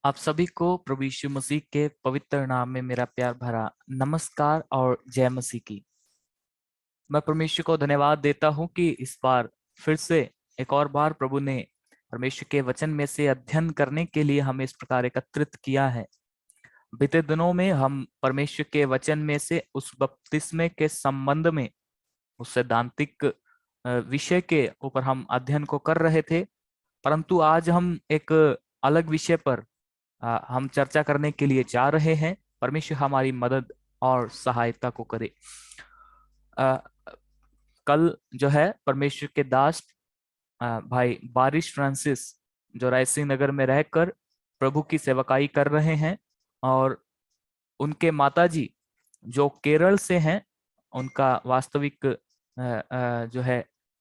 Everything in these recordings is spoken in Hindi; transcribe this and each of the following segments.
आप सभी को प्रभु यीशु मसीह के पवित्र नाम में मेरा प्यार भरा नमस्कार और जय मसीह की। मैं परमेश्वर को धन्यवाद देता हूं कि इस बार फिर से एक और बार प्रभु ने परमेश्वर के वचन में से अध्ययन करने के लिए हमें इस प्रकार एकत्रित किया है। बीते दिनों में हम परमेश्वर के वचन में से उस बपतिस्मे के संबंध में उस सैद्धांतिक विषय के ऊपर हम अध्ययन को कर रहे थे, परंतु आज हम एक अलग विषय पर हम चर्चा करने के लिए जा रहे हैं। परमेश्वर हमारी मदद और सहायता को करे। अ, कल जो है परमेश्वर के दास भाई बारिश फ्रांसिस जो रायसिंह नगर में रहकर प्रभु की सेवकाई कर रहे हैं, और उनके माताजी जो केरल से हैं, उनका वास्तविक जो है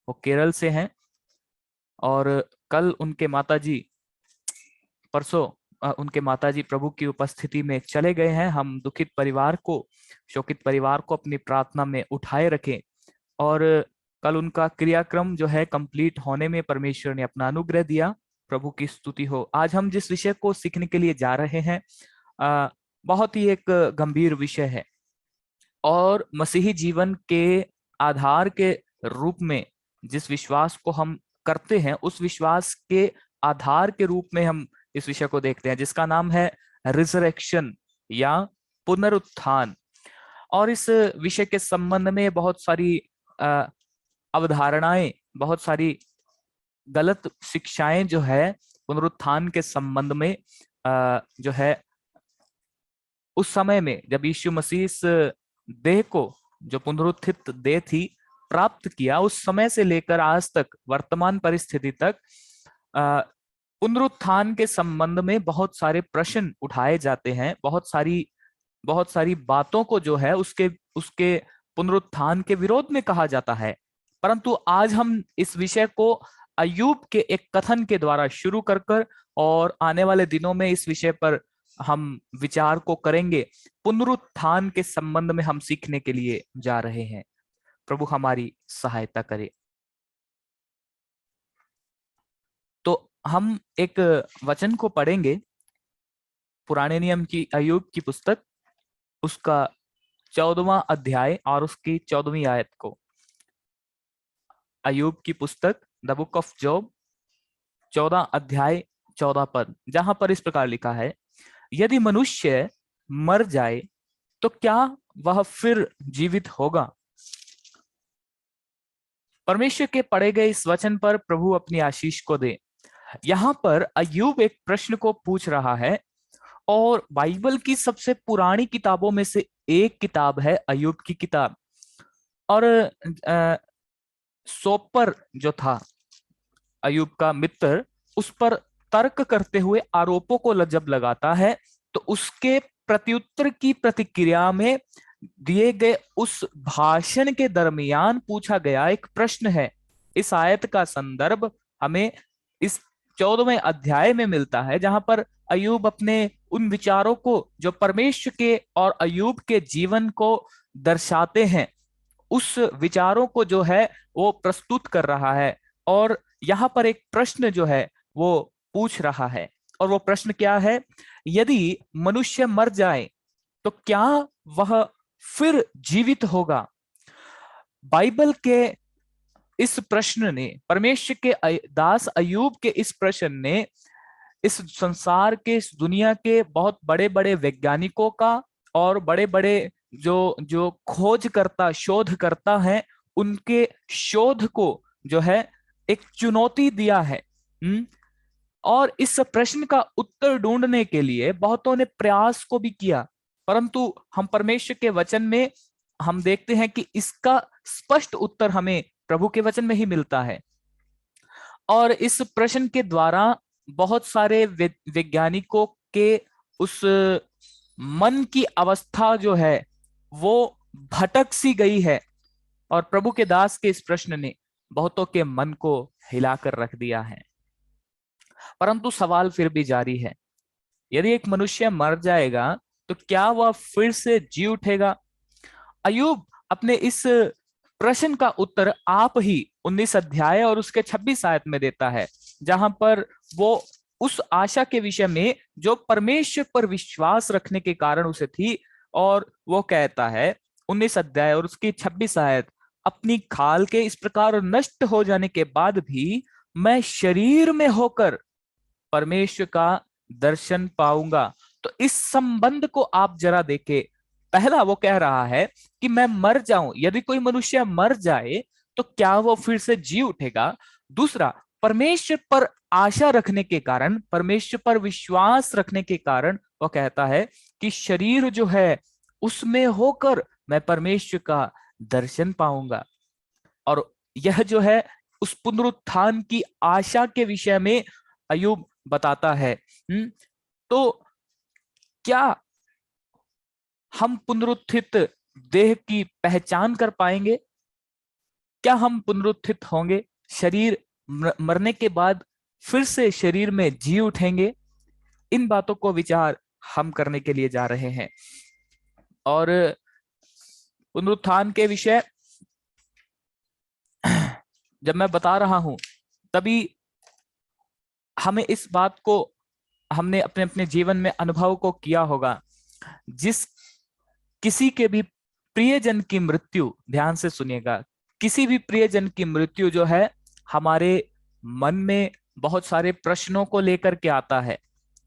वो केरल से हैं। और कल उनके माताजी परसों उनके माताजी प्रभु की उपस्थिति में चले गए हैं। हम दुखित परिवार को, शोकित परिवार को अपनी प्रार्थना में उठाए रखें। और कल उनका क्रियाक्रम जो है कंप्लीट होने में परमेश्वर ने अपना अनुग्रह दिया। प्रभु की स्तुति हो। आज हम जिस विषय को सीखने के लिए जा रहे हैं बहुत ही एक गंभीर विषय है, और मसीही जीवन के आधार के रूप में जिस विश्वास को हम करते हैं, उस विश्वास के आधार के रूप में हम इस विषय को देखते हैं, जिसका नाम है रिजरेक्शन या पुनरुत्थान। और इस विषय के संबंध में बहुत सारी अवधारणाएं, बहुत सारी गलत शिक्षाएं जो है पुनरुत्थान के संबंध में जो है उस समय में जब यीशु मसीह इस देह को, जो पुनरुत्थित देह थी, प्राप्त किया, उस समय से लेकर आज तक वर्तमान परिस्थिति तक पुनरुत्थान के संबंध में बहुत सारे प्रश्न उठाए जाते हैं। बहुत सारी बातों को जो है उसके उसके पुनरुत्थान के विरोध में कहा जाता है। परंतु आज हम इस विषय को अय्यूब के एक कथन के द्वारा शुरू कर और आने वाले दिनों में इस विषय पर हम विचार को करेंगे। पुनरुत्थान के संबंध में हम सीखने के लिए जा रहे हैं। प्रभु हमारी सहायता करे। तो हम एक वचन को पढ़ेंगे, पुराने नियम की अय्यूब की पुस्तक, उसका 14वां अध्याय और उसकी 14वीं आयत को। अय्यूब की पुस्तक द बुक ऑफ जॉब 14 अध्याय 14 पद, जहां पर इस प्रकार लिखा है, यदि मनुष्य मर जाए तो क्या वह फिर जीवित होगा। परमेश्वर के पढ़े गए इस वचन पर प्रभु अपनी आशीष को दे। यहाँ पर अय्यूब एक प्रश्न को पूछ रहा है, और बाइबल की सबसे पुरानी किताबों में से एक किताब है अय्यूब की किताब। और सोपर जो था अय्यूब का मित्र, उस पर तर्क करते हुए आरोपों को जब लगाता है, तो उसके प्रत्युत्तर की प्रतिक्रिया में दिए गए उस भाषण के दरमियान पूछा गया एक प्रश्न है। इस आयत का संदर्भ हमें इस 14वें अध्याय में मिलता है, जहां पर अय्यूब अपने उन विचारों को जो परमेश्वर के और अय्यूब के जीवन को दर्शाते हैं, उस विचारों को जो है वो प्रस्तुत कर रहा है। और यहाँ पर एक प्रश्न जो है वो पूछ रहा है, और वो प्रश्न क्या है, यदि मनुष्य मर जाए तो क्या वह फिर जीवित होगा। बाइबल के इस प्रश्न ने, परमेश्वर के दास अय्यूब के इस प्रश्न ने इस संसार के, इस दुनिया के बहुत बड़े बड़े वैज्ञानिकों का और बड़े बड़े जो जो खोज करता, शोध करता है, उनके शोध को जो है एक चुनौती दिया है। और इस प्रश्न का उत्तर ढूंढने के लिए बहुतों ने प्रयास को भी किया, परंतु हम परमेश्वर के वचन में हम देखते हैं कि इसका स्पष्ट उत्तर हमें प्रभु के वचन में ही मिलता है। और इस प्रश्न के द्वारा बहुत सारे वैज्ञानिकों के उस मन की अवस्था जो है वो भटक सी गई है, और प्रभु के दास के इस प्रश्न ने बहुतों के मन को हिलाकर रख दिया है। परंतु सवाल फिर भी जारी है, यदि एक मनुष्य मर जाएगा तो क्या वह फिर से जी उठेगा। अय्यूब अपने इस प्रश्न का उत्तर आप ही 19 अध्याय और उसके 26 आयत में देता है, जहां पर वो उस आशा के विषय में जो परमेश्वर पर विश्वास रखने के कारण उसे थी। और वो कहता है 19 अध्याय और उसकी 26 आयत, अपनी खाल के इस प्रकार नष्ट हो जाने के बाद भी मैं शरीर में होकर परमेश्वर का दर्शन पाऊंगा। तो इस संबंध को आप जरा देखें। पहला वो कह रहा है कि मैं मर जाऊं, यदि कोई मनुष्य मर जाए तो क्या वो फिर से जी उठेगा। दूसरा, परमेश्वर पर आशा रखने के कारण, परमेश्वर पर विश्वास रखने के कारण वो कहता है कि शरीर जो है उसमें होकर मैं परमेश्वर का दर्शन पाऊंगा। और यह जो है उस पुनरुत्थान की आशा के विषय में अयूब बताता है। तो क्या हम पुनरुत्थित देह की पहचान कर पाएंगे? क्या हम पुनरुत्थित होंगे? शरीर मरने के बाद फिर से शरीर में जी उठेंगे? इन बातों को विचार हम करने के लिए जा रहे हैं। और पुनरुत्थान के विषय जब मैं बता रहा हूं तभी हमें इस बात को, हमने अपने अपने जीवन में अनुभव को किया होगा। जिस किसी के भी प्रियजन की मृत्यु, ध्यान से सुनिएगा, किसी भी प्रियजन की मृत्यु जो है हमारे मन में बहुत सारे प्रश्नों को लेकर के आता है।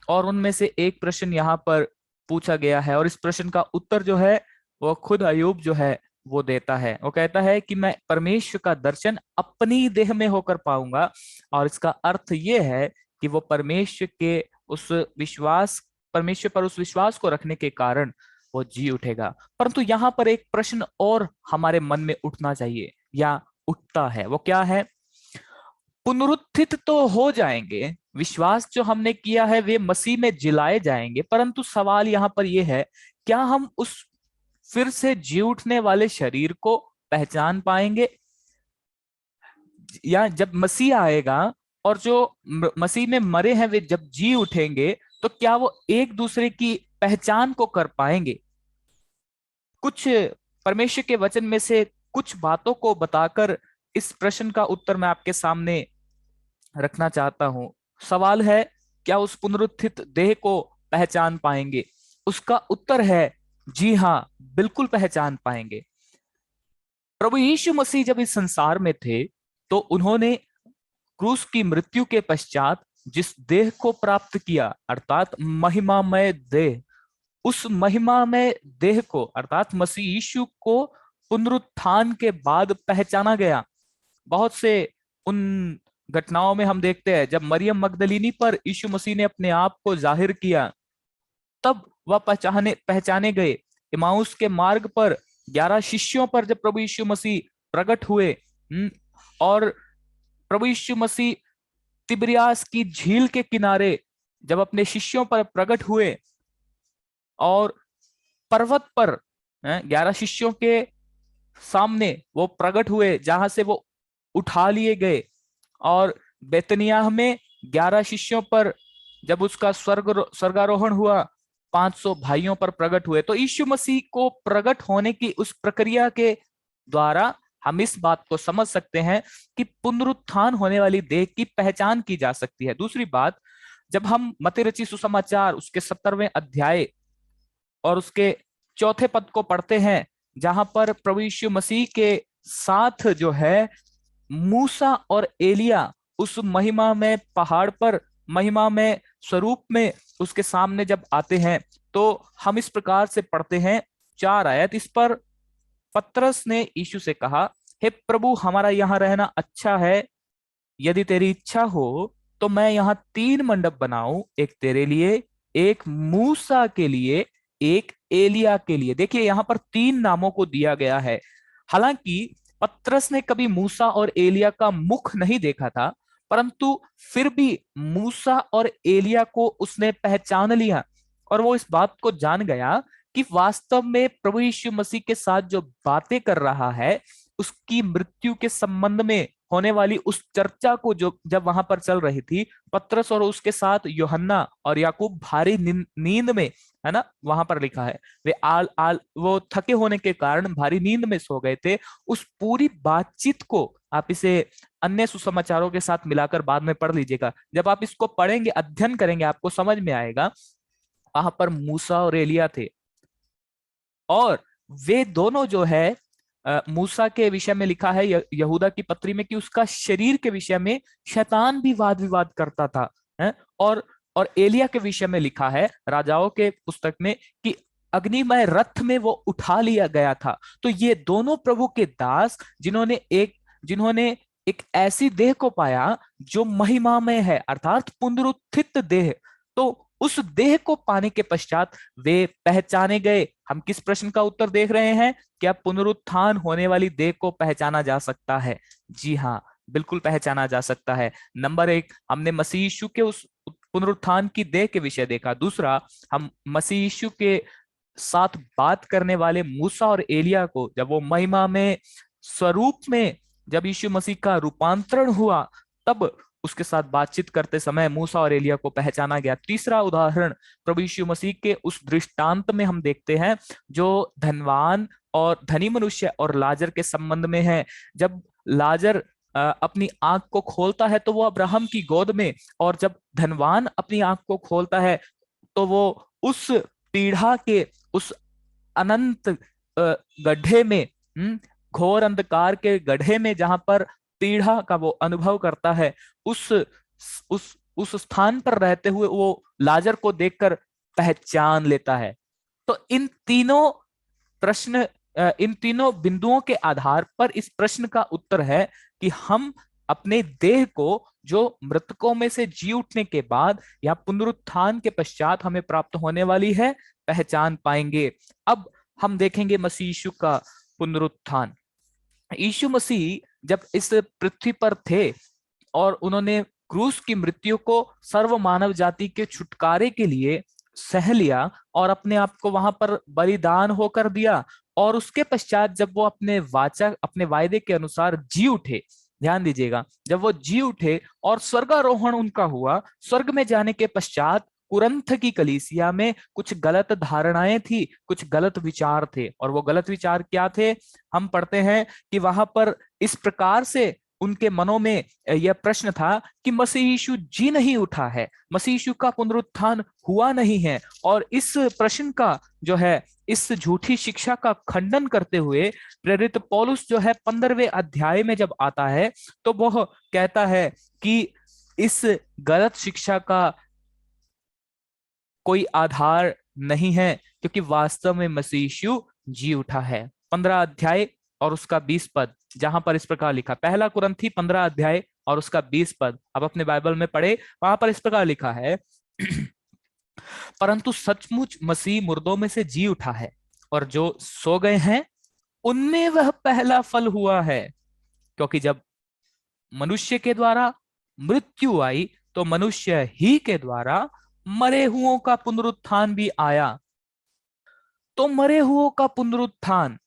और उनमें से एक प्रश्न यहाँ पर पूछा गया है और इस प्रश्न का उत्तर जो है वो खुद अयूब जो है वो देता है। वो कहता है कि मैं परमेश्वर का दर्शन अपनी देह में होकर पाऊंगा। और इसका अर्थ ये है कि वो परमेश्वर के उस विश्वास, परमेश्वर पर उस विश्वास को रखने के कारण वो जी उठेगा। परंतु यहाँ पर एक प्रश्न और हमारे मन में उठना चाहिए या उठता है। वो क्या है? पुनरुत्थित तो हो जाएंगे, विश्वास जो हमने किया है वे मसीह में जिलाए जाएंगे, परंतु सवाल यहाँ पर यह है, क्या हम उस फिर से जी उठने वाले शरीर को पहचान पाएंगे? या जब मसीह आएगा और जो मसीह में मरे हैं वे जब जी उठेंगे तो क्या वो एक दूसरे की पहचान को कर पाएंगे? कुछ परमेश्वर के वचन में से कुछ बातों को बताकर इस प्रश्न का उत्तर मैं आपके सामने रखना चाहता हूं। सवाल है, क्या उस पुनरुत्थित देह को पहचान पाएंगे? उसका उत्तर है जी हां, बिल्कुल पहचान पाएंगे। प्रभु यीशु मसीह जब इस संसार में थे तो उन्होंने क्रूस की मृत्यु के पश्चात जिस देह को प्राप्त किया, अर्थात महिमामय देह, उस महिमामय देह को अर्थात मसीह यीशु को पुनरुत्थान के बाद पहचाना गया। बहुत से उन घटनाओं में हम देखते हैं जब मरियम मगदलीनी पर यीशु मसीह ने अपने आप को जाहिर किया, तब वह पहचाने पहचाने गए। इमाउस के मार्ग पर 11 शिष्यों पर जब प्रभु यीशु मसीह प्रकट हुए, और प्रभु यीशु मसीह तिबिरियास की झील के किनारे जब अपने शिष्यों पर प्रकट हुए और पर्वत पर 11 शिष्यों के सामने वो प्रकट हुए जहां से वो उठा लिए गए, और बेतनियाह में 11 शिष्यों पर जब उसका स्वर्गारोहण हुआ 500 भाइयों पर प्रकट हुए। तो यीशु मसीह को प्रकट होने की उस प्रक्रिया के द्वारा हम इस बात को समझ सकते हैं कि पुनरुत्थान होने वाली देह की पहचान की जा सकती है। दूसरी बात, जब हम मत्ती रचित सुसमाचार उसके 17वें अध्याय और उसके चौथे पद को पढ़ते हैं, जहां पर प्रभु यीशु मसीह के साथ जो है मूसा और एलिया उस महिमा में पहाड़ पर महिमा में स्वरूप में उसके सामने जब आते हैं, तो हम इस प्रकार से पढ़ते हैं 4 आयत। इस पर पतरस ने यीशु से कहा, हे प्रभु, हमारा यहाँ रहना अच्छा है। यदि तेरी इच्छा हो तो मैं यहाँ 3 मंडप बनाऊं, एक तेरे लिए, एक मूसा के लिए, एक एलिया के लिए। देखिए यहाँ पर 3 नामों को दिया गया है। हालांकि पतरस ने कभी मूसा और एलिया का मुख नहीं देखा था, परंतु फिर भी मूसा और एलिया को उसने पहचान लिया और वो इस बात को जान गया कि वास्तव में प्रभु यीशु मसीह के साथ जो बातें कर रहा है, उसकी मृत्यु के संबंध में होने वाली उस चर्चा को जो जब वहां पर चल रही थी, पतरस और उसके साथ यूहन्ना और याकूब भारी नींद में, है ना, वहां पर लिखा है वे वो थके होने के कारण भारी नींद में सो गए थे। उस पूरी बातचीत को आप इसे अन्य सुसमाचारों के साथ मिलाकर बाद में पढ़ लीजिएगा। जब आप इसको पढ़ेंगे, अध्ययन करेंगे, आपको समझ में आएगा वहां पर मूसा और एलिया थे, और वे दोनों जो है मूसा के विषय में लिखा है यहूदा की पत्री में कि उसका शरीर के विषय में शैतान भी वाद विवाद करता था, है? और एलिया के विषय में लिखा है राजाओं के पुस्तक में कि अग्निमय रथ में वो उठा लिया गया था। तो ये दोनों प्रभु के दास जिन्होंने एक ऐसी देह को पाया जो महिमा में है, अर्थात पुनरुत्थित देह। तो उस देह को पाने के पश्चात वे पहचाने गए। हम किस प्रश्न का उत्तर देख रहे हैं? क्या पुनरुत्थान होने वाली देह को पहचाना जा सकता है? जी हाँ, बिल्कुल पहचाना जा सकता है। नंबर एक, हमने मसीह यीशु के उस पुनरुत्थान की देह के विषय देखा। दूसरा, हम मसीह यीशु के साथ बात करने वाले मूसा और एलिया को, जब वो महिमा में स्वरूप में, जब यीशु मसीह का रूपांतरण हुआ, तब उसके साथ बातचीत करते समय मूसा और एलिया को पहचाना गया। तीसरा उदाहरण प्रभु यीशु मसीह के उस दृष्टांत में हम देखते हैं जो धनवान और धनी मनुष्य और लाजर के संबंध में है। जब लाजर अपनी आंख को खोलता है तो वो अब्राहम की गोद में, और जब धनवान अपनी आंख को खोलता है तो वो उस पीढ़ा के उस अनंत गड्ढे में, घोर अंधकार के गड्ढे में जहां पर पीढ़ा का वो अनुभव करता है, उस उस स्थान पर रहते हुए वो लाजर को देखकर पहचान लेता है। तो इन तीनों बिंदुओं के आधार पर इस प्रश्न का उत्तर है कि हम अपने देह को जो मृतकों में से जी उठने के बाद या पुनरुत्थान के पश्चात हमें प्राप्त होने वाली है, पहचान पाएंगे। अब हम देखेंगे मसीह यीशु का पुनरुत्थान। यीशु मसीह जब इस पृथ्वी पर थे और उन्होंने क्रूस की मृत्यु को सर्व मानव जाति के छुटकारे के लिए सह लिया और अपने आप को वहां पर बलिदान होकर दिया, और उसके पश्चात जब वो अपने वायदे के अनुसार जी उठे, ध्यान दीजिएगा, जब वो जी उठे और स्वर्गारोहण उनका हुआ, स्वर्ग में जाने के पश्चात कुरंथ की कलीसिया में कुछ गलत धारणाएं थी, कुछ गलत विचार थे। और वो गलत विचार क्या थे? हम पढ़ते हैं कि वहां पर इस प्रकार से उनके मनों में यह प्रश्न था कि मसीह यीशु जी नहीं उठा है, मसीह यीशु का पुनरुत्थान हुआ नहीं है। और इस प्रश्न का जो है, इस झूठी शिक्षा का खंडन करते हुए प्रेरित पौलुस जो है 15वें अध्याय में जब आता है तो वह कहता है कि इस गलत शिक्षा का कोई आधार नहीं है, क्योंकि वास्तव में मसीह यीशु जी उठा है। 15 अध्याय और उसका 20 पद, जहां पर इस प्रकार लिखा, पहला कुरंथी 15 अध्याय और उसका 20 पद, अब अपने बाइबल में पढ़े, वहां पर इस प्रकार लिखा है परंतु सचमुच मसीह मुर्दों में से जी उठा है, और जो सो गए हैं उनमें वह पहला फल हुआ है। क्योंकि जब मनुष्य के द्वारा मृत्यु आई तो मनुष्य ही के द्वारा मरे हुओं का पुनरुत्थान भी आया। तो मरे हुओं का पुनरुत्थान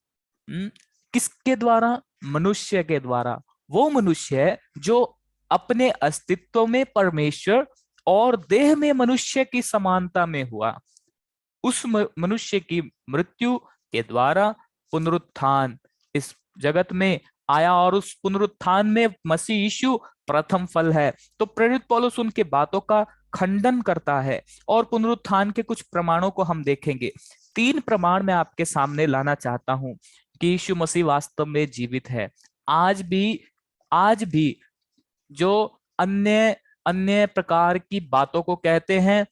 किसके द्वारा? मनुष्य के द्वारा। वो मनुष्य जो अपने अस्तित्व में परमेश्वर और देह में मनुष्य की समानता में हुआ, उस मनुष्य की मृत्यु के द्वारा पुनरुत्थान इस जगत में आया, और उस पुनरुत्थान में मसीह यीशु प्रथम फल है। तो प्रेरित पौलुस उनके बातों का खंडन करता है, और पुनरुत्थान के कुछ प्रमाणों को हम देखेंगे। 3 प्रमाण मैं आपके सामने लाना चाहता हूं कि यीशु मसीह वास्तव में जीवित है। आज भी जो अन्य अन्य प्रकार की बातों को कहते हैं,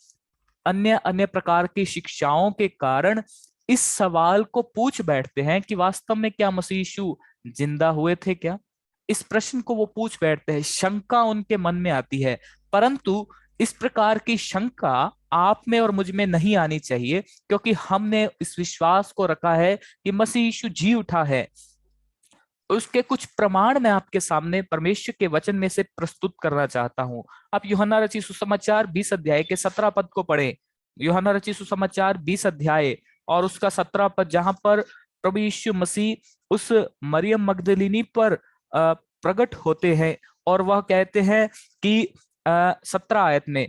अन्य अन्य प्रकार की शिक्षाओं के कारण इस सवाल को पूछ बैठते हैं कि वास्तव में क्या मसीह यीशु जिंदा हुए थे क्या? इस प्रश्न को वो पूछ बैठते हैं, शंका उनके मन में आती है। परंतु इस प्रकार की शंका आप में और मुझ में नहीं आनी चाहिए, क्योंकि हमने इस विश्वास को रखा है कि मसीह यीशु जी उठा है। उसके कुछ प्रमाण मैं आपके सामने परमेश्वर के वचन में से प्रस्तुत करना चाहता हूं। आप यूहन्ना रचित सुसमाचार 20 अध्याय के 17 पद को पढ़ें। यूहन्ना रचित सुसमाचार 20 अध्याय और उसका 17 पद, जहां पर प्रभु यीशु मसीह उस मरियम मगदलिनी पर प्रकट होते हैं, और वह कहते हैं कि 17 आयत में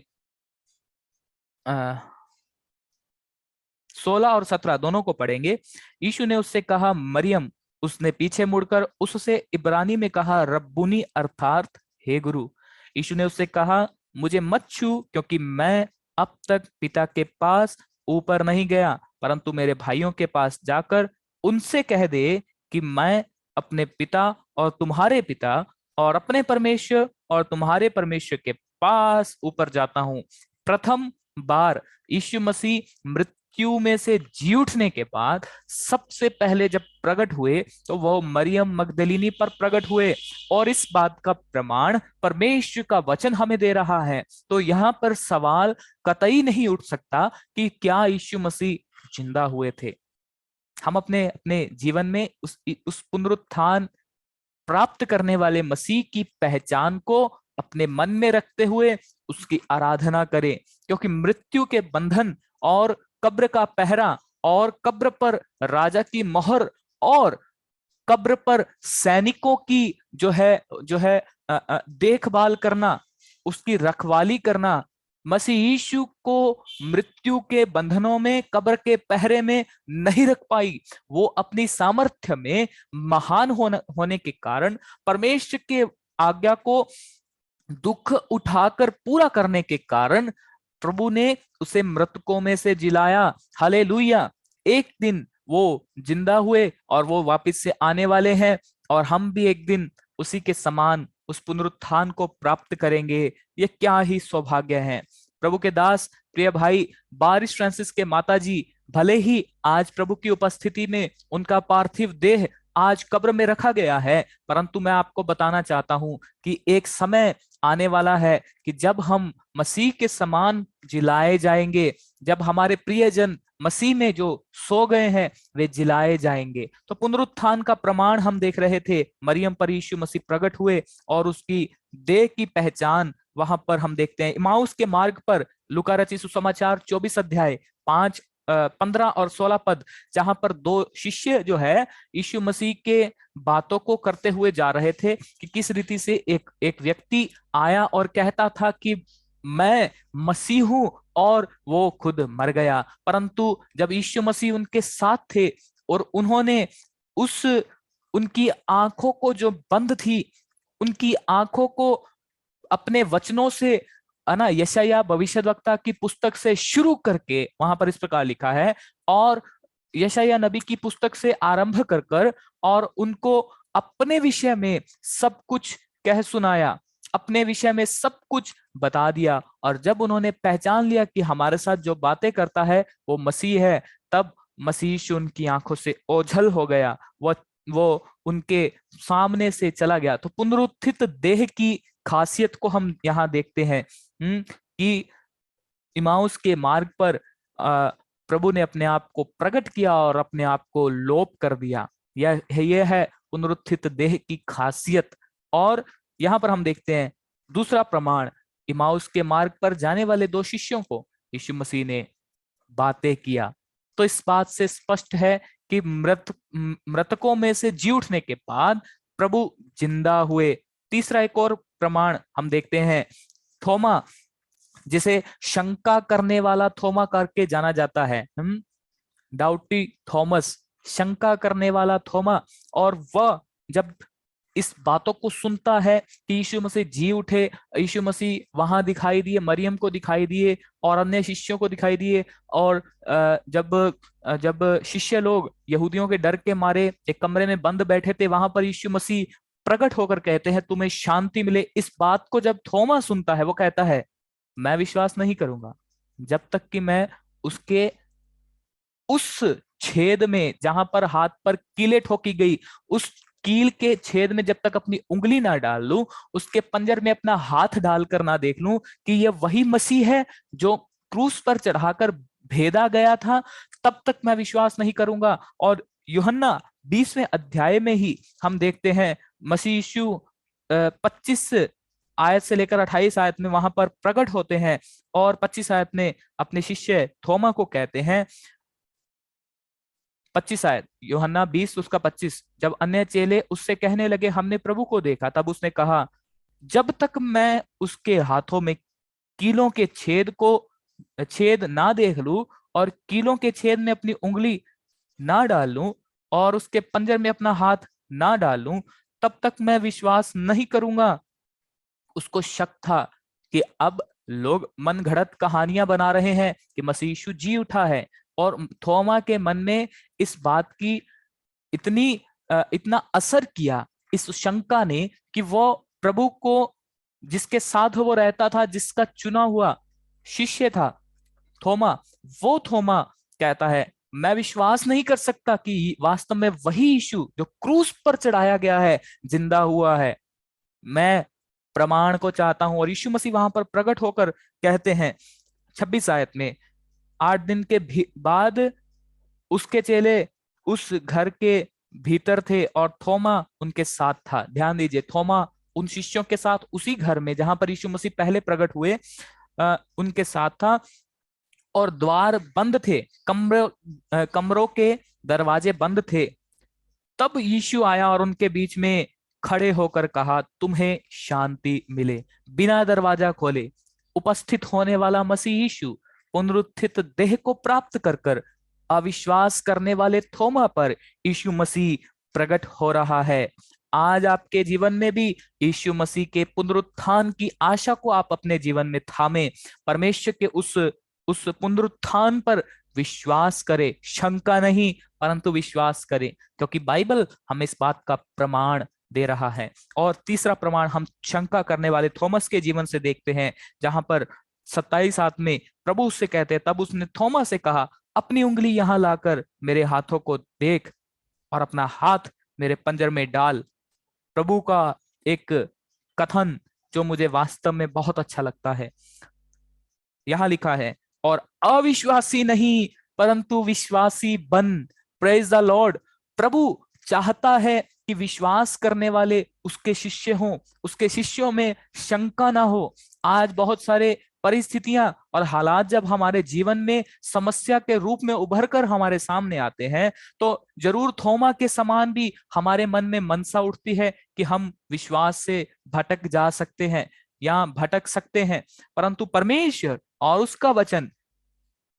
16 और 17 दोनों को पढ़ेंगे। यीशु ने उससे कहा, मरियम। उसने पीछे मुड़कर उससे इब्रानी में कहा, रब्बुनी, अर्थात हे गुरु। यीशु ने उससे कहा, मुझे मत छू, क्योंकि मैं अब तक पिता के पास ऊपर नहीं गया, परंतु मेरे भाइयों के पास जाकर उनसे कह दे कि मैं अपने पिता और तुम्हारे पिता और अपने परमेश्वर और तुम्हारे परमेश्वर के पास ऊपर जाता हूं। प्रथम बार यीशु मसीह मृत्यु में से जी उठने के बाद सबसे पहले जब प्रकट हुए तो वो मरियम मगदलिनी पर प्रकट हुए, और इस बात का प्रमाण परमेश्वर का वचन हमें दे रहा है। तो यहाँ पर सवाल कतई नहीं उठ सकता कि क्या यीशु मसीह जिंदा हुए थे। हम अपने अपने जीवन में उस पुनरुत्थान प्राप्त करने वाले मसीह की पहचान को अपने मन में रखते हुए उसकी आराधना करें, क्योंकि मृत्यु के बंधन और कब्र का पहरा और कब्र पर राजा की मोहर और कब्र पर सैनिकों की जो है देखभाल करना, उसकी रखवाली करना, मसीह यीशु को मृत्यु के बंधनों में, कब्र के पहरे में नहीं रख पाई। वो अपनी सामर्थ्य में महान होने के कारण परमेश्वर के आज्ञा को दुख उठाकर पूरा करने के कारण प्रभु ने उसे मृतकों में से जिलाया। हालेलुया। एक दिन वो जिंदा हुए और वो वापस से आने वाले हैं, और हम भी एक दिन उसी के समान उस पुनरुत्थान को प्राप्त करेंगे। ये क्या ही सौभाग्य है। प्रभु के दास, प्रिय भाई बारिश फ्रांसिस के माता जी, भले ही आज प्रभु की उपस्थिति में उनका पार्थिव देह आज कब्र में रखा गया है, परंतु मैं आपको बताना चाहता हूं कि एक समय आने वाला है कि जब हम मसीह के समान जिलाए जाएंगे, जब हमारे प्रियजन मसीह में जो सो गए हैं वे जिलाए जाएंगे। तो पुनरुत्थान का प्रमाण हम देख रहे थे, मरियम पर यीशु मसीह प्रकट हुए और उसकी देह की पहचान वहां पर हम देखते हैं। इमाउस के मार्ग पर लूका रचित सुसमाचार 24 अध्याय 15 और 16 पद, जहां पर दो शिष्य जो है यीशु मसीह के बातों को करते हुए जा रहे थे कि किस रीति से एक एक व्यक्ति आया और कहता था कि मैं मसीह हूं, और वो खुद मर गया। परंतु जब यीशु मसीह उनके साथ थे और उन्होंने उस उनकी आंखों को जो बंद थी, उनकी आंखों को अपने वचनों से, है ना, यशायाह भविष्यद्वक्ता की पुस्तक से शुरू करके, वहां पर इस प्रकार लिखा है, और यशायाह नबी की पुस्तक से आरंभ कर कर और उनको अपने विषय में सब कुछ कह सुनाया, अपने विषय में सब कुछ बता दिया। और जब उन्होंने पहचान लिया कि हमारे साथ जो बातें करता है वो मसीह है, तब मसीह यीशु उनकी आंखों से ओझल हो गया, वो उनके सामने से चला गया। तो पुनरुत्थित देह की खासियत को हम यहाँ देखते हैं कि इमाउस के मार्ग पर प्रभु ने अपने आप को प्रकट किया और अपने आप को लोप कर दिया। यह है पुनरुत्थित देह की खासियत। और यहाँ पर हम देखते हैं दूसरा प्रमाण, इमाउस के मार्ग पर जाने वाले दो शिष्यों को यीशु मसीह ने बातें किया। तो इस बात से स्पष्ट है कि मृतकों में से जी उठने के बाद प्रभु जिंदा हुए। तीसरा एक और प्रमाण हम देखते हैं, थोमा, जिसे शंका करने वाला थोमा करके जाना जाता है, डाउटी थॉमस, शंका करने वाला थोमा। और वह जब इस बातों को सुनता है कि यीशु मसीह जी उठे, यीशु मसीह वहां दिखाई दिए, मरियम को दिखाई दिए और अन्य शिष्यों को दिखाई दिए, और जब जब शिष्य लोग यहूदियों के डर के मारे एक कमरे में बंद बैठे थे, वहां पर यीशु मसीह प्रकट होकर कहते हैं तुम्हें शांति मिले। इस बात को जब थोमा सुनता है वो कहता है मैं विश्वास नहीं करूंगा जब तक कि मैं उसके उस छेद में, जहां पर हाथ पर कीलें ठोकी गई, उस कील के छेद में जब तक अपनी उंगली ना डाल लूं, उसके पंजर में अपना हाथ डालकर ना देख लूं कि यह वही मसीह है जो क्रूस पर चढ़ाकर भेदा गया था, तब तक मैं विश्वास नहीं करूंगा। और यूहन्ना 20वें अध्याय में ही हम देखते हैं मसीह यीशु 25 आयत से लेकर 28 आयत में वहां पर प्रकट होते हैं, और 25 आयत में अपने शिष्य थोमा को कहते हैं, 25 आयत यूहन्ना 20 उसका 25, जब अन्य चेले उससे कहने लगे हमने प्रभु को देखा, तब उसने कहा जब तक मैं उसके हाथों में कीलों के छेद ना देख लूं और कीलों के छेद में अपनी उंगली ना डाल लूं, और उसके पंजर में अपना हाथ ना डालूं, तब तक मैं विश्वास नहीं करूंगा। उसको शक था कि अब लोग मन घड़त कहानियां बना रहे हैं कि मसीह यीशु जी उठा है। और थोमा के मन में इस बात की इतना असर किया, इस शंका ने, कि वो प्रभु को, जिसके साथ वो रहता था, जिसका चुना हुआ शिष्य था थोमा, वो थोमा कहता है, मैं विश्वास नहीं कर सकता कि वास्तव में वही यीशु जो क्रूस पर चढ़ाया गया है जिंदा हुआ है। मैं प्रमाण को चाहता हूं। और यीशु मसीह वहां पर प्रकट होकर कहते हैं 26 आयत में, 8 दिन के बाद उसके चेले उस घर के भीतर थे और थोमा उनके साथ था। ध्यान दीजिए, थोमा उन शिष्यों के साथ उसी घर में जहां पर यीशु मसीह पहले प्रकट हुए उनके साथ था। और द्वार बंद थे, कमरों के दरवाजे बंद थे। तब यीशु आया और उनके बीच में खड़े होकर कहा, तुम्हें शांति मिले। बिना दरवाजा खोले उपस्थित होने वाला मसीह यीशु पुनरुत्थित देह को प्राप्त कर कर अविश्वास करने वाले थोमा पर यीशु मसीह प्रकट हो रहा है। आज आपके जीवन में भी यीशु मसीह के पुनरुत्थान की आशा को आप अपने जीवन में थामे, परमेश्वर के उस पुनरुत्थान पर विश्वास करें, शंका नहीं परंतु विश्वास करें, क्योंकि बाइबल हमें इस बात का प्रमाण दे रहा है। और तीसरा प्रमाण हम शंका करने वाले थॉमस के जीवन से देखते हैं, जहां पर 27 में प्रभु उससे कहते हैं, तब उसने थोमा से कहा, अपनी उंगली यहां लाकर मेरे हाथों को देख और अपना हाथ मेरे पंजर में डाल। प्रभु का एक कथन जो मुझे वास्तव में बहुत अच्छा लगता है, यहां लिखा है, और अविश्वासी नहीं परंतु विश्वासी बन। Praise the Lord. प्रभु चाहता है कि विश्वास करने वाले उसके शिष्य हों, उसके शिष्यों में शंका ना हो। आज बहुत सारे परिस्थितियां और हालात जब हमारे जीवन में समस्या के रूप में उभर कर हमारे सामने आते हैं, तो जरूर थोमा के समान भी हमारे मन में मनसा उठती है कि हम विश्वास से भटक जा सकते हैं या भटक सकते हैं। परंतु परमेश्वर और उसका वचन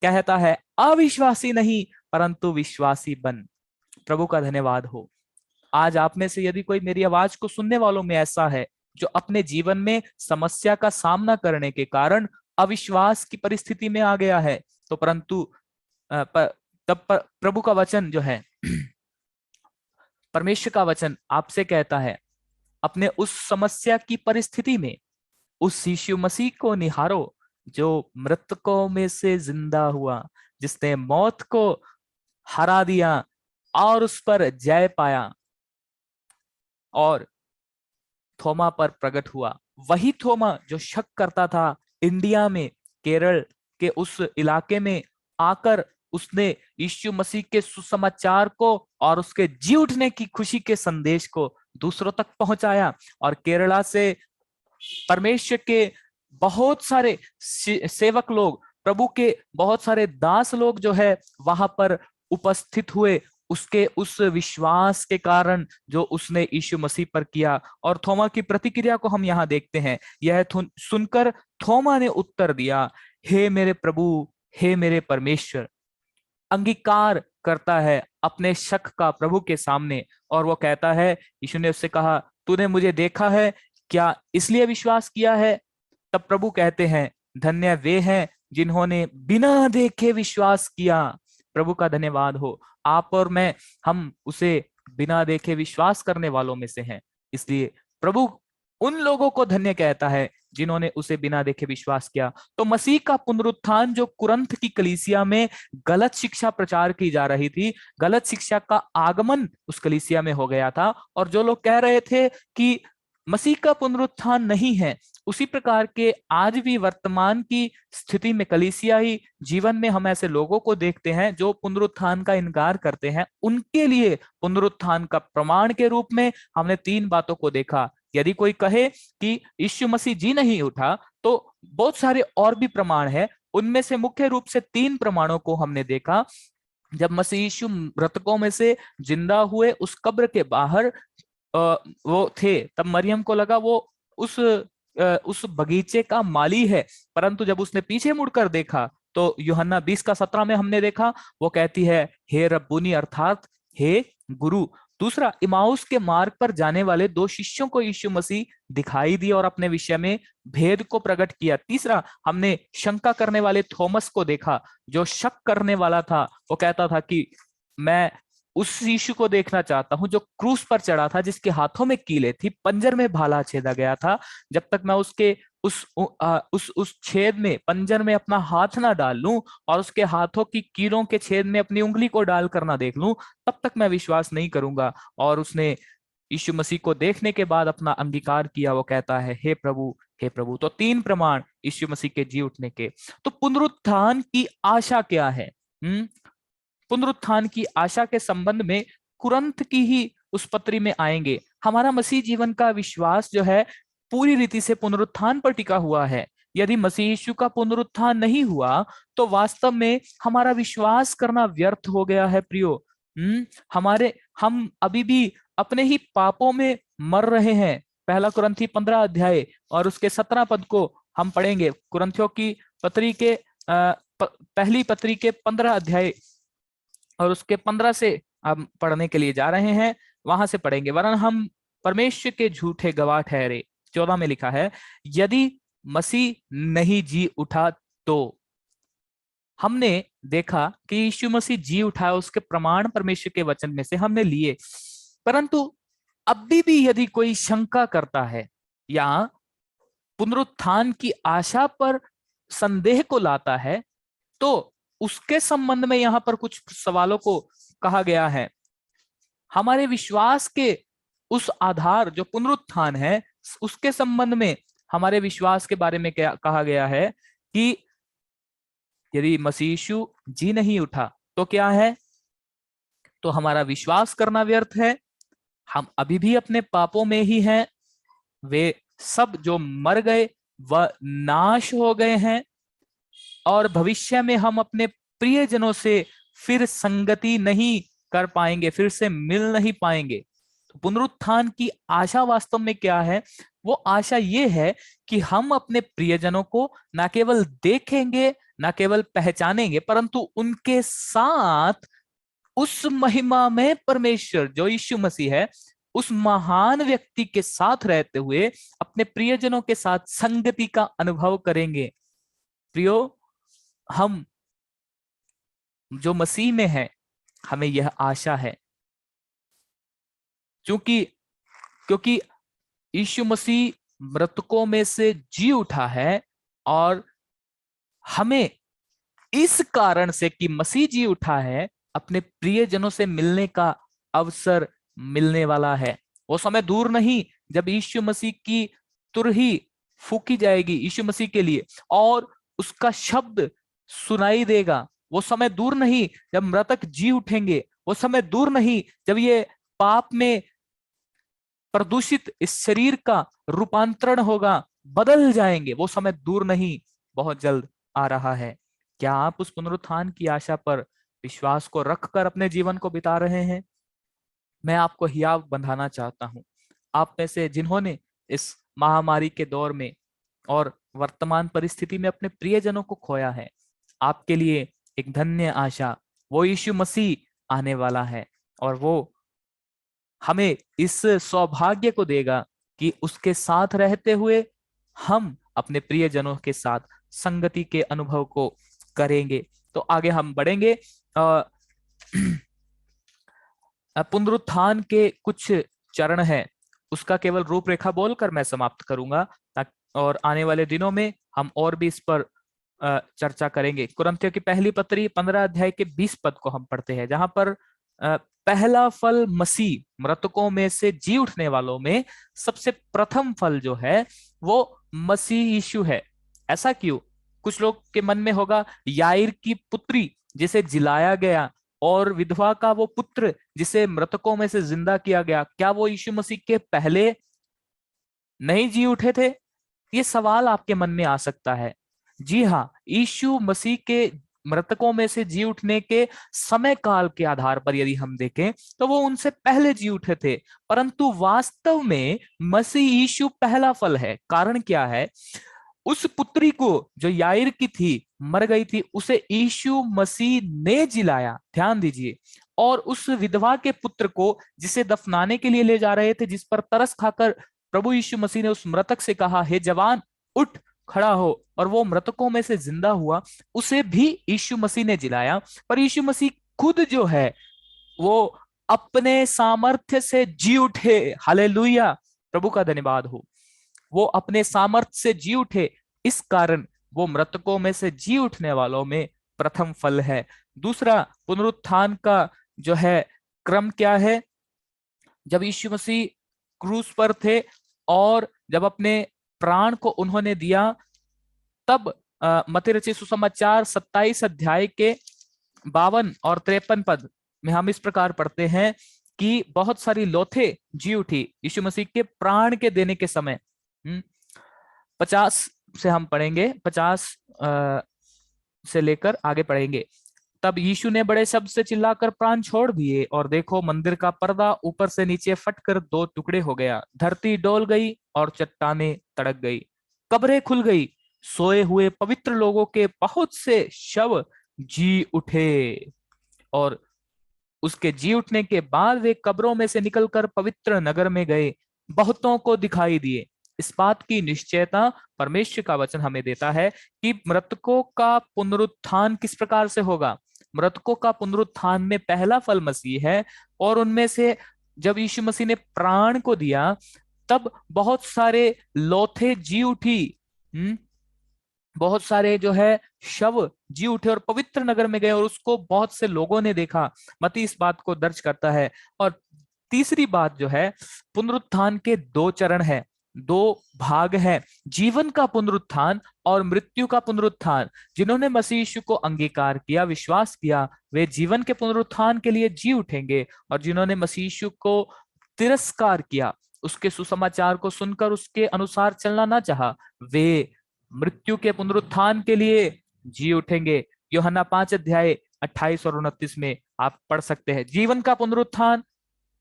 कहता है, अविश्वासी नहीं परंतु विश्वासी बन। प्रभु का धन्यवाद हो। आज आप में से यदि कोई मेरी आवाज को सुनने वालों में ऐसा है जो अपने जीवन में समस्या का सामना करने के कारण अविश्वास की परिस्थिति में आ गया है, तो परंतु तब प्रभु का वचन जो है, परमेश्वर का वचन आपसे कहता है, अपने उस समस्या की परिस्थिति में उस यीशु मसीह को निहारो जो मृतकों में से जिंदा हुआ, जिसने मौत को हरा दिया और उस पर जय पाया और थोमा पर प्रकट हुआ। वही थोमा जो शक करता था, इंडिया में केरल के उस इलाके में आकर उसने यीशु मसीह के सुसमाचार को और उसके जी उठने की खुशी के संदेश को दूसरों तक पहुंचाया। और केरला से परमेश्वर के बहुत सारे सेवक लोग, प्रभु के बहुत सारे दास लोग जो है वहां पर उपस्थित हुए, उसके उस विश्वास के कारण जो उसने यीशु मसीह पर किया। और थोमा की प्रतिक्रिया को हम यहाँ देखते हैं। यह सुनकर थोमा ने उत्तर दिया, हे मेरे प्रभु, हे मेरे परमेश्वर। अंगीकार करता है अपने शक का प्रभु के सामने, और वो कहता है, यीशु ने उससे कहा, तूने मुझे देखा है, क्या इसलिए विश्वास किया है? तब प्रभु कहते हैं, धन्य वे हैं जिन्होंने बिना देखे विश्वास किया। प्रभु का धन्यवाद हो। आप और मैं, हम उसे बिना देखे विश्वास करने वालों में से हैं। इसलिए प्रभु उन लोगों को धन्य कहता है जिन्होंने उसे बिना देखे विश्वास किया। तो मसीह का पुनरुत्थान जो कुरंथ की कलीसिया में गलत शिक्षा प्रचार की जा रही थी, गलत शिक्षा का आगमन उस कलीसिया में हो गया था, और जो लोग कह रहे थे कि मसीह का पुनरुत्थान नहीं है, उसी प्रकार के आज भी वर्तमान की स्थिति में कलीसियाई जीवन में हम ऐसे लोगों को देखते हैं जो पुनरुत्थान का इनकार करते हैं। उनके लिए पुनरुत्थान का प्रमाण के रूप में हमने 3 बातों को देखा। यदि कोई कहे कि यीशु मसीह जी नहीं उठा, तो बहुत सारे और भी प्रमाण हैं। उनमें से मुख्य रूप से 3 प्रमाणों को हमने देखा। जब मसीह यीशु मृतकों में से जिंदा हुए, उस कब्र के बाहर वो थे, तब मरियम को लगा वो उस बगीचे का माली है। परंतु जब उसने पीछे मुड़कर देखा तो यूहन्ना 20 का 17 में हमने देखा, वो कहती है, हे रब्बुनी, अर्थात हे गुरु। दूसरा, इमाउस के मार्ग पर जाने वाले दो शिष्यों को यीशु मसीह दिखाई दिए और अपने विषय में भेद को प्रकट किया। तीसरा, हमने शंका करने वाले थॉमस को देखा, जो शक करने वाला था। वो कहता था कि मैं उस यीशु को देखना चाहता हूं जो क्रूस पर चढ़ा था, जिसके हाथों में कीलें थी, पंजर में भाला छेदा गया था। जब तक मैं उसके उस छेद में, पंजर में अपना हाथ ना डाल लूं और उसके हाथों की कीलों के छेद में अपनी उंगली को डाल कर ना देख लूं, तब तक मैं विश्वास नहीं करूंगा। और उसने यीशु मसीह को देखने के बाद अपना अंगीकार किया। वो कहता है, हे प्रभु, हे प्रभु। तो तीन प्रमाण यीशु मसीह के जी उठने के। तो पुनरुत्थान की आशा क्या है? पुनरुत्थान की आशा के संबंध में कुरंथ की ही उस पत्री में आएंगे। हमारा मसीह जीवन का विश्वास जो है पूरी रीति से पुनरुत्थान पर टिका हुआ है। यदि मसीह यीशु का पुनरुत्थान नहीं हुआ तो वास्तव में हमारा विश्वास करना व्यर्थ हो गया है प्रियो। हम अभी भी अपने ही पापों में मर रहे हैं। पहला कुरंथी 15 अध्याय और उसके 17 पद को हम पढ़ेंगे। कुरंथियों की पत्री के पहली पत्री के 15 अध्याय और उसके 15 से हम पढ़ने के लिए जा रहे हैं, वहां से पढ़ेंगे। वरन हम परमेश्वर के झूठे गवाह ठहरे। 14 में लिखा है, यदि मसीह नहीं जी उठा तो। हमने देखा कि यीशु मसीह जी उठा, उसके प्रमाण परमेश्वर के वचन में से हमने लिए। परंतु अभी भी यदि कोई शंका करता है या पुनरुत्थान की आशा पर संदेह को लाता है, तो उसके संबंध में यहां पर कुछ सवालों को कहा गया है। हमारे विश्वास के उस आधार जो पुनरुत्थान है, उसके संबंध में हमारे विश्वास के बारे में क्या कहा गया है कि यदि मसीह यीशु जी नहीं उठा तो क्या है? तो हमारा विश्वास करना व्यर्थ है। हम अभी भी अपने पापों में ही हैं। वे सब जो मर गए वह नाश हो गए हैं और भविष्य में हम अपने प्रियजनों से फिर संगति नहीं कर पाएंगे, फिर से मिल नहीं पाएंगे। तो पुनरुत्थान की आशा वास्तव में क्या है? वो आशा ये है कि हम अपने प्रियजनों को न केवल देखेंगे, न केवल पहचानेंगे, परंतु उनके साथ उस महिमा में परमेश्वर जो यीशु मसीह है, उस महान व्यक्ति के साथ रहते हुए अपने प्रियजनों के साथ संगति का अनुभव करेंगे। प्रियो, हम जो मसीह में है, हमें यह आशा है, क्योंकि यीशु मसीह मृतकों में से जी उठा है और हमें इस कारण से कि मसीह जी उठा है, अपने प्रियजनों से मिलने का अवसर मिलने वाला है। वो समय दूर नहीं जब यीशु मसीह की तुरही फूकी जाएगी यीशु मसीह के लिए और उसका शब्द सुनाई देगा। वो समय दूर नहीं जब मृतक जी उठेंगे। वो समय दूर नहीं जब ये पाप में प्रदूषित इस शरीर का रूपांतरण होगा, बदल जाएंगे। वो समय दूर नहीं, बहुत जल्द आ रहा है। क्या आप उस पुनरुत्थान की आशा पर विश्वास को रखकर अपने जीवन को बिता रहे हैं? मैं आपको हियाव बंधाना चाहता हूं। आप में से जिन्होंने इस महामारी के दौर में और वर्तमान परिस्थिति में अपने प्रियजनों को खोया है, आपके लिए एक धन्य आशा, वो यीशु मसीह आने वाला है और वो हमें इस सौभाग्य को देगा कि उसके साथ रहते हुए हम अपने प्रियजनों के साथ संगति के अनुभव को करेंगे। तो आगे हम बढ़ेंगे। पुनरुत्थान के कुछ चरण हैं, उसका केवल रूपरेखा बोलकर मैं समाप्त करूंगा, और आने वाले दिनों में हम और भी इस पर चर्चा करेंगे। कुरिन्थियों की पहली पत्री 15 अध्याय के 20 पद को हम पढ़ते हैं, जहां पर पहला फल मसीह मृतकों में से जी उठने वालों में सबसे प्रथम फल जो है वो मसीह यीशु है। ऐसा क्यों? कुछ लोग के मन में होगा, याईर की पुत्री जिसे जिलाया गया और विधवा का वो पुत्र जिसे मृतकों में से जिंदा किया गया, क्या वो यीशु मसीह के पहले नहीं जी उठे थे? ये सवाल आपके मन में आ सकता है। जी हाँ, यीशु मसीह के मृतकों में से जी उठने के समय काल के आधार पर यदि हम देखें तो वो उनसे पहले जी उठे थे, परंतु वास्तव में मसीह यीशु पहला फल है। कारण क्या है? उस पुत्री को जो याईर की थी, मर गई थी उसे यीशु मसीह ने जिलाया। ध्यान दीजिए। और उस विधवा के पुत्र को जिसे दफनाने के लिए ले जा रहे थे, जिस पर तरस खाकर प्रभु यीशु मसीह ने उस मृतक से कहा, हे जवान उठ खड़ा हो, और वो मृतकों में से जिंदा हुआ, उसे भी यीशु मसीह ने जिलाया। पर यीशु मसीह खुद जो है वो अपने सामर्थ्य से जी उठे। हालेलुया, प्रभु का धन्यवाद हो। वो अपने सामर्थ्य से जी उठे, इस कारण वो मृतकों में से जी उठने वालों में प्रथम फल है। दूसरा, पुनरुत्थान का जो है क्रम क्या है? जब यीशु मसीह क्रूस पर थे और जब अपने प्राण को उन्होंने दिया, तब मत्ती रचित सुसमाचार 27 अध्याय के 52 और 53 पद में हम इस प्रकार पढ़ते हैं कि बहुत सारी लोथे जी उठी यीशु मसीह के प्राण के देने के समय। 50 से हम पढ़ेंगे, 50 से लेकर आगे पढ़ेंगे। तब यीशु ने बड़े शब्द से चिल्लाकर प्राण छोड़ दिए, और देखो मंदिर का पर्दा ऊपर से नीचे फटकर दो टुकड़े हो गया, धरती डोल गई और चट्टानें तड़क गई, कब्रें खुल गई, सोए हुए पवित्र लोगों के बहुत से शव जी उठे। और उसके जी उठने के बाद वे कब्रों में से निकलकर पवित्र नगर में गए, बहुतों को दिखाई दिए। इस बात की निश्चयता परमेश्वर का वचन हमें देता है कि मृतकों का पुनरुत्थान किस प्रकार से होगा। मृतकों का पुनरुत्थान में पहला फल मसीह है, और उनमें से जब यीशु मसीह ने प्राण को दिया, तब बहुत सारे लोथे जी उठी। बहुत सारे जो है शव जी उठे और पवित्र नगर में गए, और उसको बहुत से लोगों ने देखा। मत्ती इस बात को दर्ज करता है। और तीसरी बात जो है, पुनरुत्थान के दो चरण है, दो भाग है, जीवन का पुनरुत्थान और मृत्यु का पुनरुत्थान। जिन्होंने मसीह यीशु को अंगीकार किया, विश्वास किया, वे जीवन के पुनरुत्थान के लिए जी उठेंगे। और जिन्होंने मसीह यीशु को तिरस्कार किया, उसके सुसमाचार को सुनकर उसके अनुसार चलना ना चाहा, वे मृत्यु के पुनरुत्थान के लिए जी उठेंगे। यूहन्ना 5 अध्याय 28 और 29 में आप पढ़ सकते हैं जीवन का पुनरुत्थान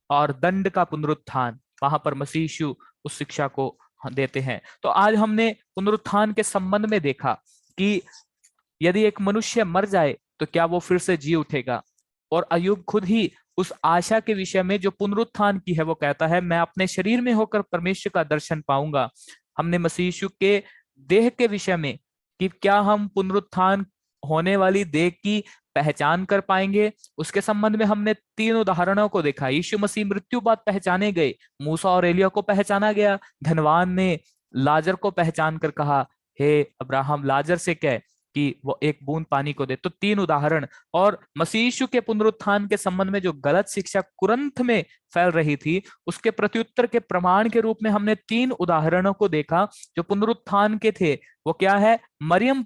और दंड का पुनरुत्थान। वहां पर मसीह यीशु उस शिक्षा को देते हैं। तो आज हमने पुनरुत्थान के संबंध में देखा कि यदि एक मनुष्य मर जाए तो क्या वो फिर से जी उठेगा। और अय्यूब खुद ही उस आशा के विषय में जो पुनरुत्थान की है, वो कहता है, मैं अपने शरीर में होकर परमेश्वर का दर्शन पाऊंगा। हमने मसीह यीशु के देह के विषय में कि क्या हम पुनरुत्थान होने वाली देह की पहचान कर पाएंगे, उसके संबंध में हमने 3 उदाहरणों को देखा। यीशु मसीह मृत्यु बाद पहचाने गए, मूसा और एलिया को पहचाना गया, धनवान ने लाजर को पहचान कर कहा, हे अब्राहम लाजर से कह कि वो एक बूंद पानी को दे। तो 3 उदाहरण। और मसीह यीशु के पुनरुत्थान के संबंध में जो गलत शिक्षा कुरंथ में फैल रही थी, उसके प्रत्युत्तर के प्रमाण के रूप में हमने 3 उदाहरणों को देखा जो पुनरुत्थान के थे। वो क्या है? मरियम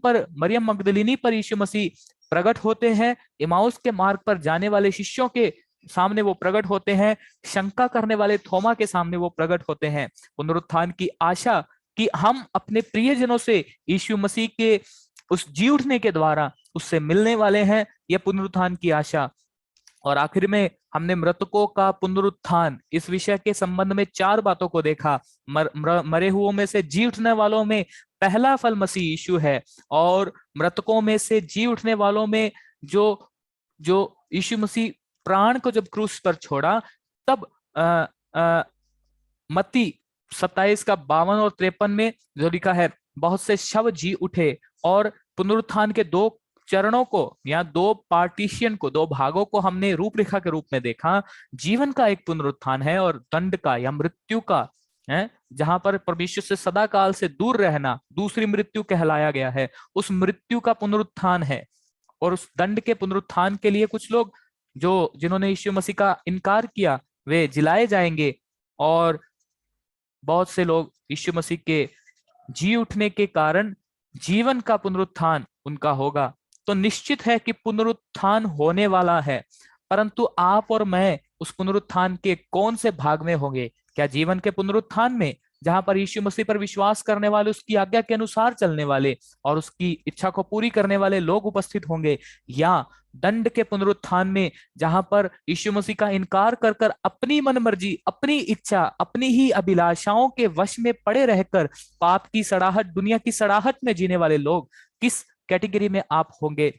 मगदलिनी पर यीशु मसीह प्रकट होते हैं, इमाउस के मार्ग पर जाने वाले शिष्यों के सामने वो प्रकट होते हैं, शंका करने वाले थोमा के सामने वो प्रकट होते हैं। पुनरुत्थान की आशा कि हम अपने प्रियजनों से यीशु मसीह के उस जी उठने के द्वारा उससे मिलने वाले हैं, यह पुनरुत्थान की आशा। और आखिर में हमने मृतकों का पुनरुत्थान इस विषय के संबंध में 4 बातों को देखा। मरे हुओं में से जी उठने वालों में पहला फल मसीह यीशु है, और मृतकों में से जी उठने वालों में जो जो यीशु मसीह प्राण को जब क्रूस पर छोड़ा, तब मत्ती 27 का 52 और 53 में जो लिखा है, बहुत से शव जी उठे। और पुनरुत्थान के 2 चरणों को या 2 पार्टीशन को, 2 भागों को हमने रूपरेखा के रूप में देखा। जीवन का एक पुनरुत्थान है और दंड का या मृत्यु का है, जहां पर परमेश्वर से सदा काल से दूर रहना दूसरी मृत्यु कहलाया गया है, उस मृत्यु का पुनरुत्थान है। और उस दंड के पुनरुत्थान के लिए कुछ लोग जो जिन्होंने यीशु मसीह का इनकार किया, वे जिलाए जाएंगे, और बहुत से लोग यीशु मसीह के जी उठने के कारण जीवन का पुनरुत्थान उनका होगा। तो निश्चित है कि पुनरुत्थान होने वाला है, परंतु आप और मैं उस पुनरुत्थान के कौन से भाग में होंगे? क्या जीवन के पुनरुत्थान में, जहां पर यीशु मसीह पर विश्वास करने वाले, उसकी आज्ञा के अनुसार चलने वाले और उसकी इच्छा को पूरी करने वाले लोग उपस्थित होंगे, या दंड के पुनरुत्थान में, जहां पर यीशु मसीह का इनकार कर कर अपनी मनमर्जी, अपनी इच्छा, अपनी ही अभिलाषाओं के वश में पड़े रहकर पाप की सड़ाहट, दुनिया की सड़ाहट में जीने वाले लोग किस कैटेगरी में आप होंगे?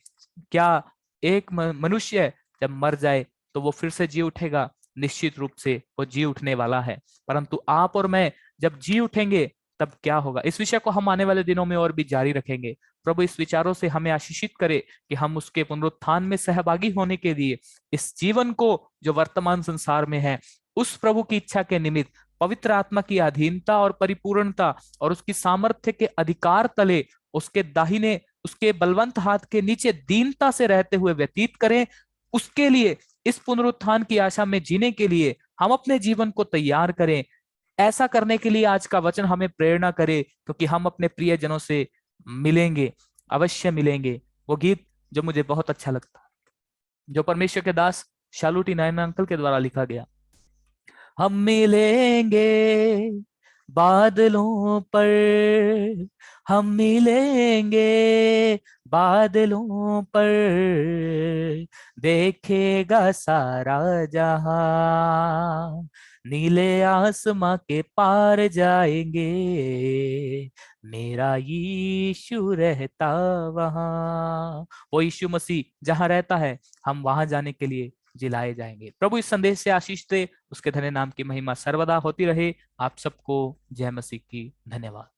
क्या एक मनुष्य जब मर जाए तो वो फिर से जी उठेगा? निश्चित रूप से वो जी उठने वाला है। परंतु आप और मैं जब जी उठेंगे तब क्या होगा, इस विषय को हम आने वाले दिनों में और भी जारी रखेंगे। प्रभु इस विचारों से हमें आशीषित करे कि हम उसके पुनरुत्थान में सहभागी होने के लिए इस जीवन को जो वर्तमान संसार में है, उस प्रभु की इच्छा के निमित्त पवित्र आत्मा की अधीनता और परिपूर्णता और उसकी सामर्थ्य के अधिकार तले, उसके दाहिने, उसके बलवंत हाथ के नीचे दीनता से रहते हुए व्यतीत करें। उसके लिए, इस पुनरुत्थान की आशा में जीने के लिए हम अपने जीवन को तैयार करें। ऐसा करने के लिए आज का वचन हमें प्रेरणा करे, क्योंकि हम अपने प्रियजनों से मिलेंगे, अवश्य मिलेंगे। वो गीत जो मुझे बहुत अच्छा लगता है, जो परमेश्वर के दास शालूटी नायना अंकल के द्वारा लिखा गया, हम मिलेंगे बादलों पर, हम मिलेंगे बादलों पर, देखेगा सारा जहां, नीले आसमां के पार जाएंगे, मेरा यीशु रहता वहां। वो यीशु मसीह जहां रहता है, हम वहां जाने के लिए जिलाए जाएंगे। प्रभु इस संदेश से आशीष दे, उसके धन्य नाम की महिमा सर्वदा होती रहे। आप सबको जय मसीह की। धन्यवाद।